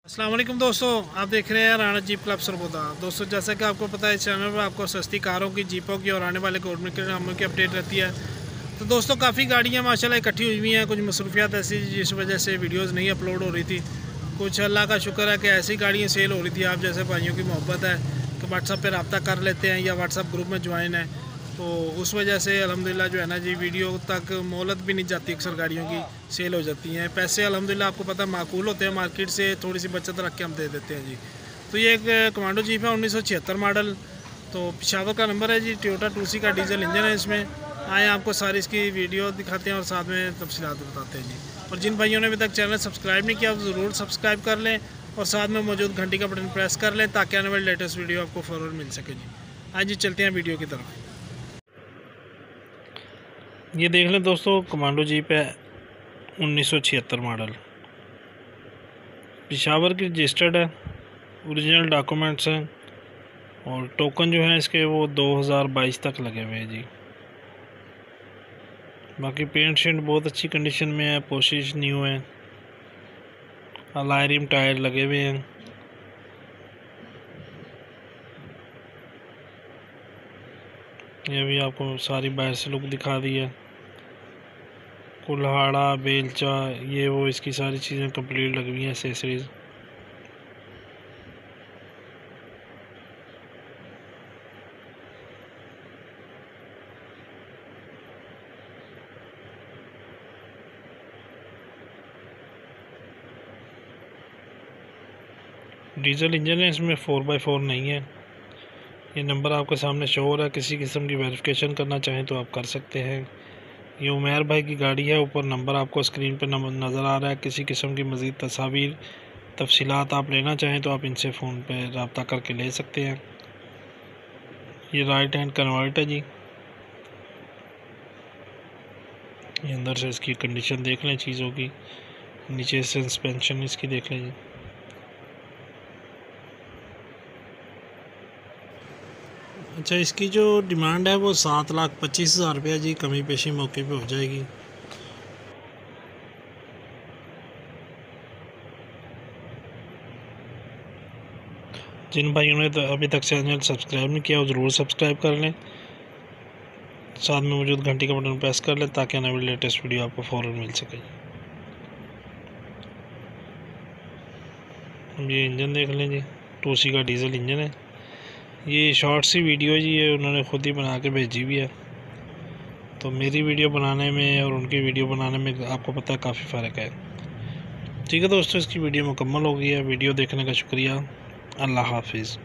अस्सलाम वालेकुम दोस्तों, आप देख रहे हैं राणा जीप क्लब सरगोदा। दोस्तों, जैसा कि आपको पता है, इस चैनल पर आपको सस्ती कारों की, जीपों की और आने वाले गवर्नमेंट के नामों की अपडेट रहती है। तो दोस्तों, काफ़ी गाड़ियां माशाल्लाह इकट्ठी हुई हैं। कुछ मसरूफियात ऐसी जिस वजह से वीडियोस नहीं अपलोड हो रही थी। कुछ अल्लाह का शुक्र है कि ऐसी गाड़ियाँ सेल हो रही थी। आप जैसे भाइयों की मोहब्बत है कि व्हाट्सअप पर रब्ता कर लेते हैं या व्हाट्सअप ग्रुप में ज्वाइन है, तो उस वजह से अल्हम्दुलिल्लाह जो है ना जी, वीडियो तक मोहलत भी नहीं जाती। अक्सर गाड़ियों की सेल हो जाती हैं। पैसे अल्हम्दुलिल्लाह आपको पता है माकूल होते हैं, मार्केट से थोड़ी सी बचत रख के हम दे देते हैं जी। तो ये एक कमांडो जीप है 1976 मॉडल। तो पिशावर का नंबर है जी, टोयोटा 2C का डीजल इंजन है इसमें। आए आपको सारी इसकी वीडियो दिखाते हैं और साथ में तफसीलात बताते हैं जी। और जिन भाइयों ने अभी तक चैनल सब्सक्राइब नहीं किया, आप ज़रूर सब्सक्राइब कर लें और साथ में मौजूद घंटी का बटन प्रेस कर लें ताकि आने वाली लेटेस्ट वीडियो आपको फ़ौरन मिल सके जी। आज जी चलते हैं वीडियो की तरफ। ये देख लें दोस्तों, कमांडो जीप है 1976 मॉडल, पिशावर की रजिस्टर्ड है, ओरिजिनल डॉक्यूमेंट्स हैं और टोकन जो है इसके वो 2022 तक लगे हुए हैं जी। बाकी पेंट शेंट बहुत अच्छी कंडीशन में है, पोशिश न्यू है, अलॉय रिम टायर लगे हुए हैं। ये भी आपको सारी बाहर से लुक दिखा दी है। कुल्हाड़ा, बेलचा, ये वो इसकी सारी चीज़ें कंप्लीट लगी हुई हैं, एसेसरीज। डीजल इंजन है इसमें, 4x4 नहीं है। ये नंबर आपके सामने शो हो रहा है। किसी किस्म की वेरिफिकेशन करना चाहें तो आप कर सकते हैं। ये उमेर भाई की गाड़ी है। ऊपर नंबर आपको स्क्रीन पर नज़र आ रहा है। किसी किस्म की मज़ीद तस्वीर तफसीलात आप लेना चाहें तो आप इनसे फ़ोन पर रब्ता करके ले सकते हैं। ये राइट हैंड कन्वर्ट है जी। ये अंदर से इसकी कंडीशन देख लें चीज़ों की, नीचे से सस्पेंशन इसकी देख लें जी। अच्छा, इसकी जो डिमांड है वो 7,25,000 रुपया जी। कमी पेशी मौके पे हो जाएगी। जिन भाइयों ने अभी तक चैनल सब्सक्राइब नहीं किया वो ज़रूर सब्सक्राइब कर लें, साथ में मौजूद घंटी का बटन प्रेस कर लें ताकि आने वाली लेटेस्ट वीडियो आपको फ़ौरन मिल सके। ये इंजन देख लें जी, 2C का डीजल इंजन है। ये शॉर्ट सी वीडियो जी, ये उन्होंने ख़ुद ही बना के भेजी भी है। तो मेरी वीडियो बनाने में और उनकी वीडियो बनाने में आपको पता है काफ़ी फ़र्क है। ठीक है दोस्तों, इसकी वीडियो मुकम्मल हो गई है। वीडियो देखने का शुक्रिया। अल्लाह हाफिज़।